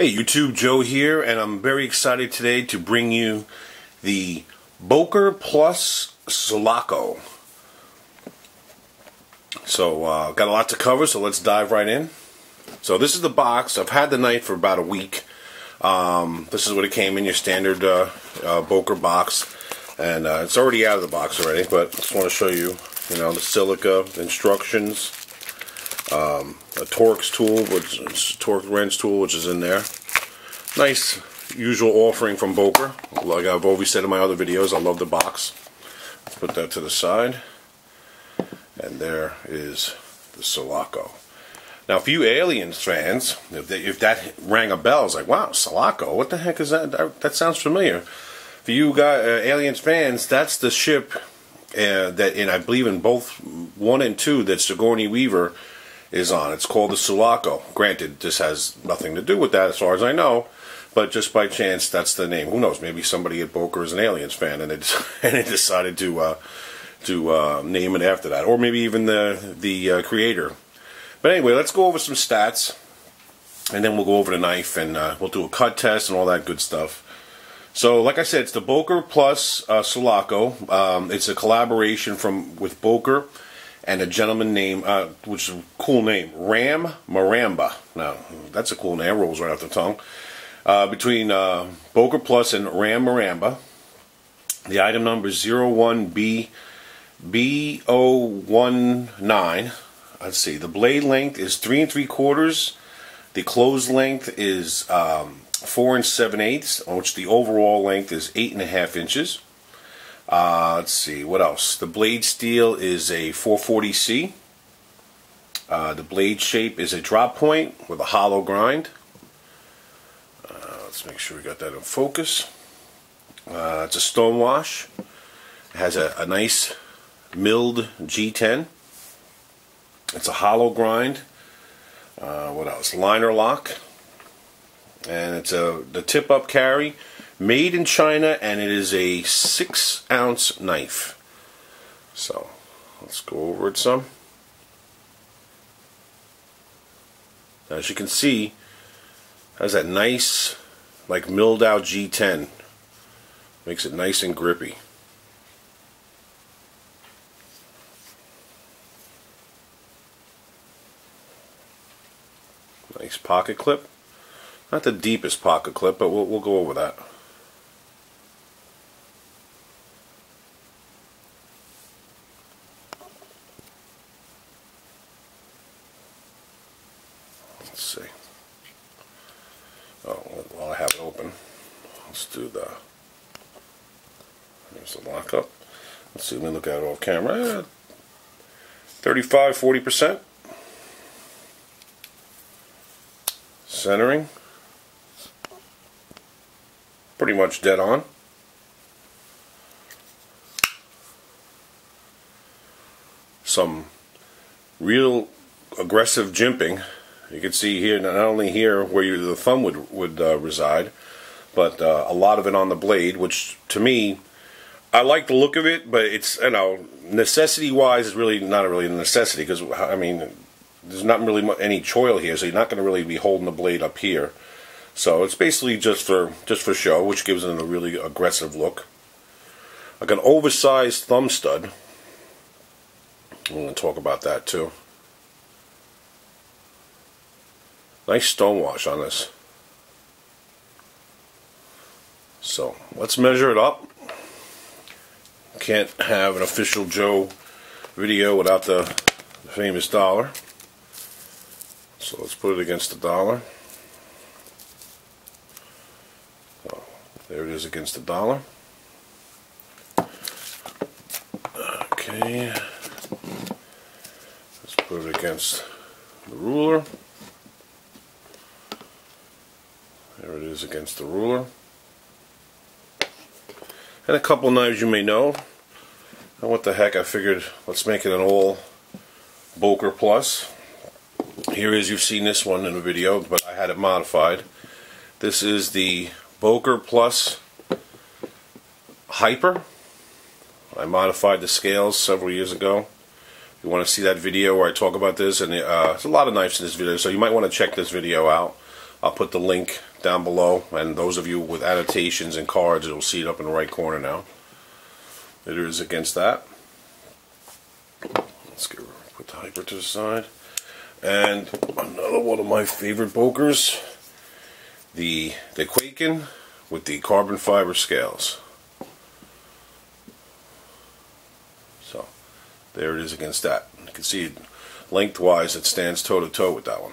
Hey YouTube, Joe here, and I'm very excited today to bring you the Boker plus Sulaco. So, got a lot to cover, so let's dive right in. So this is the box. I've had the knife for about a week. This is what it came in, your standard Boker box. And it's already out of the box already, but I just want to show you, the silica instructions. A Torx tool, which is Torx wrench tool, which is in there. Nice, usual offering from Boker. Like I've always said in my other videos, I love the box. Let's put that to the side, and there is the Sulaco. Now, for you Aliens fans, if that rang a bell, it's like, wow, Sulaco, what the heck is that? That sounds familiar. For you guys, Aliens fans, that's the ship that, and I believe in both 1 and 2, that Sigourney Weaver is on. It's called the Sulaco. Granted, this has nothing to do with that as far as I know, but just by chance, that's the name. Who knows? Maybe somebody at Boker is an Aliens fan, and they decided to name it after that, or maybe even the creator. But anyway, let's go over some stats, and then we'll go over the knife, and we'll do a cut test and all that good stuff. So, like I said, it's the Boker plus Sulaco. It's a collaboration with Boker and a gentleman named, which is a cool name, Maramba. Now, that's a cool name, rolls right off the tongue. Between Boker Plus and Maramba. The item number is 01BO019. Let's see, the blade length is 3 3/4. The closed length is 4 7/8, on which the overall length is 8.5 inches. Let's see, what else? The blade steel is a 440C. The blade shape is a drop point with a hollow grind. Let's make sure we got that in focus. It's a Stonewash. It has a nice milled G10. It's a hollow grind. What else? Liner lock. And it's the tip-up carry. Made in China, and it is a 6-ounce knife. So, let's go over it some. As you can see, it has that nice, like milled out G10. Makes it nice and grippy. Nice pocket clip. Not the deepest pocket clip, but we'll go over that. Let's see. Oh, while I have it open, let's do there's the lockup. Let's see, let me look at it off camera. 35–40%. Centering. Pretty much dead on. Some real aggressive jimping. You can see here, not only here where the thumb would reside, but a lot of it on the blade, which to me, I like the look of it, but it's, necessity-wise, it's really not really a necessity, because, I mean, there's not really any choil here, so you're not going to really be holding the blade up here. So it's basically just for show, which gives it a really aggressive look. Like an oversized thumb stud. I'm going to talk about that too. Nice Stonewash on this. So let's measure it up. Can't have an official Joe video without the famous dollar. So let's put it against the dollar. Oh, there it is against the dollar. Okay. Let's put it against the ruler. There it is against the ruler. And a couple knives you may know. And what the heck, I figured let's make it an all Boker Plus. Here is, you've seen this one in a video, but I had it modified. This is the Boker Plus Hyper. I modified the scales several years ago. If you want to see that video where I talk about this, and there's a lot of knives in this video, so you might want to check this video out. I'll put the link down below, and those of you with annotations and cards, you'll see it up in the right corner now. It is against that. Let's put the hyper to the side. And another one of my favorite Bokers, the Kwaiken with the carbon fiber scales. So there it is against that. You can see it lengthwise, it stands toe to toe with that one.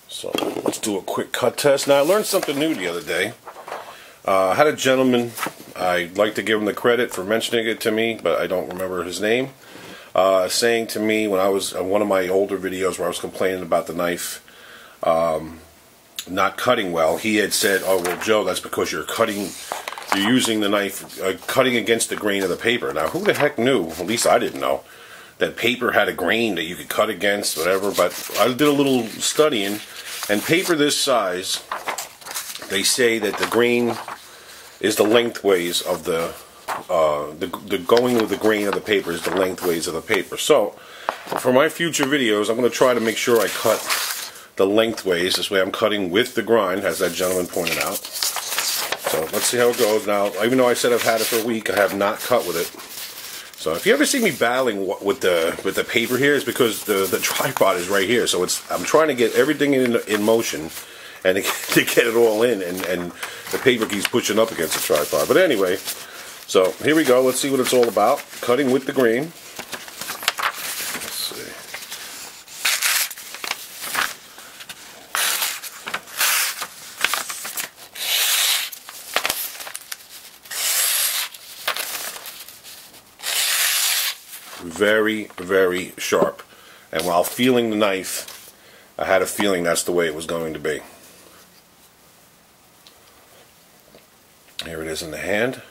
So let's do a quick cut test. Now I learned something new the other day. I had a gentleman, I'd like to give him the credit for mentioning it to me, but I don't remember his name, saying to me when I was on one of my older videos where I was complaining about the knife not cutting well, he had said, "Oh well, Joe, that's because you're using the knife cutting against the grain of the paper." Now who the heck knew, at least I didn't know, that paper had a grain that you could cut against, whatever. But I did a little studying, and paper this size, they say that the grain is the lengthways of the going with the grain of the paper is the lengthways of the paper. So for my future videos, I'm going to try to make sure I cut the lengthways. This way I'm cutting with the grind, as that gentleman pointed out. So let's see how it goes. Now, even though I said I've had it for a week, I have not cut with it. So if you ever see me battling with the paper here, it's because the tripod is right here. So I'm trying to get everything in motion and to get it all in, and the paper keeps pushing up against the tripod. But anyway, so here we go. Let's see what it's all about. Cutting with the grain. Let's see. Very, very sharp. And while feeling the knife, I had a feeling that's the way it was going to be. Here it is in the hand.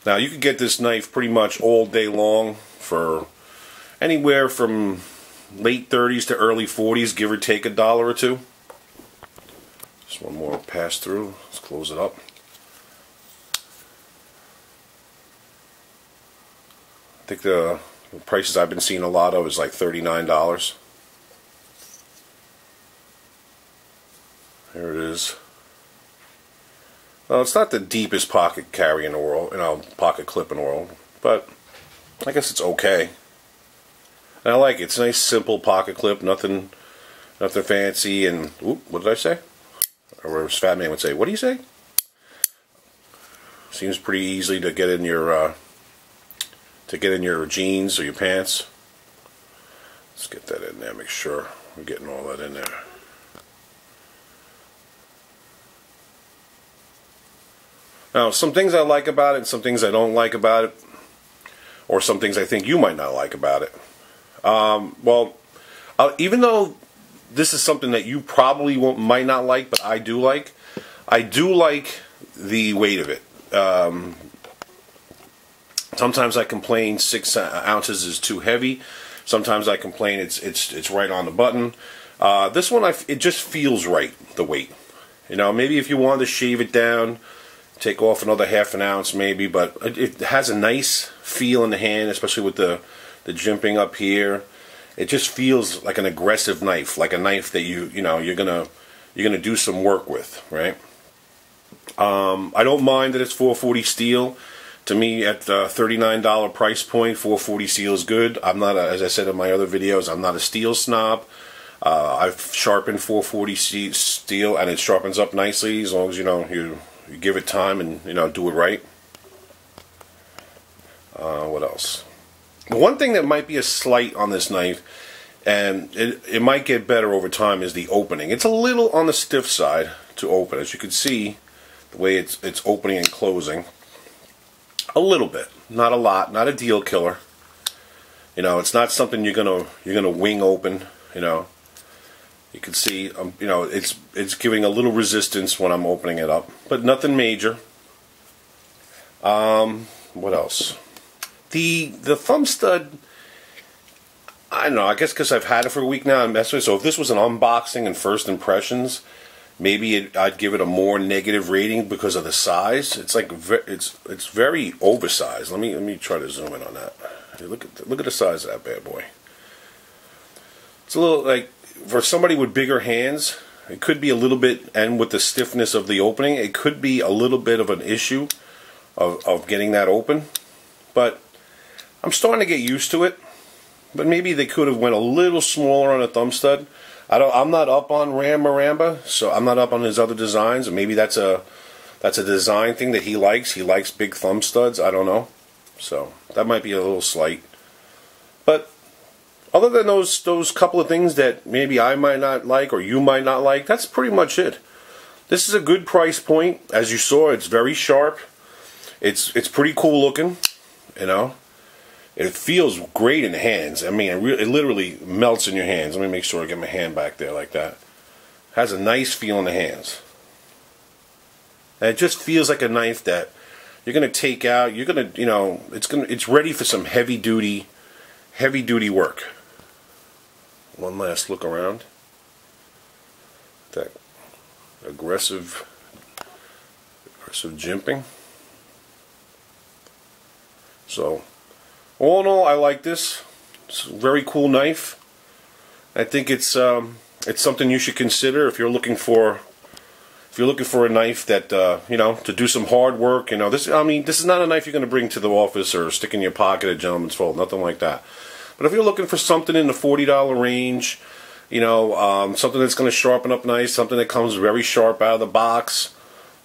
Now you could get this knife pretty much all day long for anywhere from late 30s to early 40s, give or take $1 or $2. Just one more pass through. Let's close it up. I think the prices I've been seeing a lot of is like $39. There it is. Well, it's not the deepest pocket carry in the world, pocket clip in the world, but I guess it's okay. And I like it. It's a nice, simple pocket clip, nothing fancy. And what did I say? Or as Fat Man would say, what do you say? Seems pretty easy to get in your jeans or your pants. Let's get that in there. Make sure we're getting all that in there. Now, some things I like about it, some things I don't like about it, or some things I think you might not like about it. Even though this is something that you probably might not like, but I do like the weight of it. Sometimes I complain 6 ounces is too heavy. Sometimes I complain it's right on the button. This one, it just feels right, the weight. Maybe if you wanted to shave it down, take off another half an ounce maybe, but it has a nice feel in the hand, especially with the jimping up here. It just feels like an aggressive knife, like a knife that you're gonna do some work with, right? I don't mind that it's 440 steel. To me, at the $39 price point, 440 steel is good. I'm not, as I said in my other videos, I'm not a steel snob. I've sharpened 440 steel, and it sharpens up nicely as long as you give it time and do it right. What else? One thing that might be a slight on this knife, and it might get better over time, is the opening. It's a little on the stiff side to open, as you can see the way it's opening and closing. A little bit, not a lot, not a deal killer. It's not something you're gonna wing open. You can see, it's giving a little resistance when I'm opening it up, but nothing major. What else? The thumb stud, I don't know. I guess because I've had it for a week now, I'm messing with it. So if this was an unboxing and first impressions, maybe I'd give it a more negative rating because of the size. It's like it's very oversized. Let me try to zoom in on that. Hey, look at the size of that bad boy. It's a little like for somebody with bigger hands. It could be a little bit, and with the stiffness of the opening, it could be a little bit of an issue of getting that open. But I'm starting to get used to it. But maybe they could have went a little smaller on a thumb stud. I'm not up on Maramba, so I'm not up on his other designs. Maybe that's a design thing that he likes. He likes big thumb studs. I don't know. So that might be a little slight. But other than those couple of things that maybe I might not like or you might not like, that's pretty much it. This is a good price point. As you saw, it's very sharp. It's pretty cool looking, you know. It feels great in the hands. I mean, it literally melts in your hands. Let me make sure I get my hand back there like that. It has a nice feel in the hands. And it just feels like a knife that you're gonna take out. You're gonna, you know, it's ready for some heavy duty work. One last look around. That aggressive jimping. So, all in all, I like this. It's a very cool knife. I think it's something you should consider if you're looking for a knife that you know, to do some hard work. You know, this is not a knife you're going to bring to the office or stick in your pocket at Gentleman's Fold, nothing like that. But if you're looking for something in the $40 range, you know, something that's going to sharpen up nice, something that comes very sharp out of the box,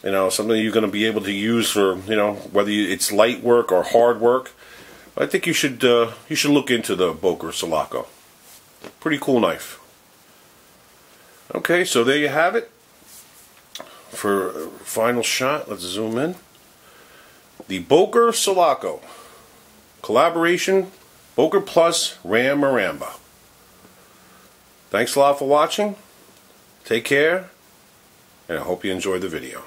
you know, something you're going to be able to use for, you know, whether it's light work or hard work, I think you should look into the Boker Sulaco. Pretty cool knife. Okay, so there you have it. For a final shot, let's zoom in. The Boker Sulaco collaboration. Boker plus Maramba. Thanks a lot for watching. Take care, and I hope you enjoyed the video.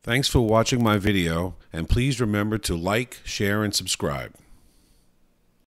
Thanks for watching my video, and please remember to like, share, and subscribe.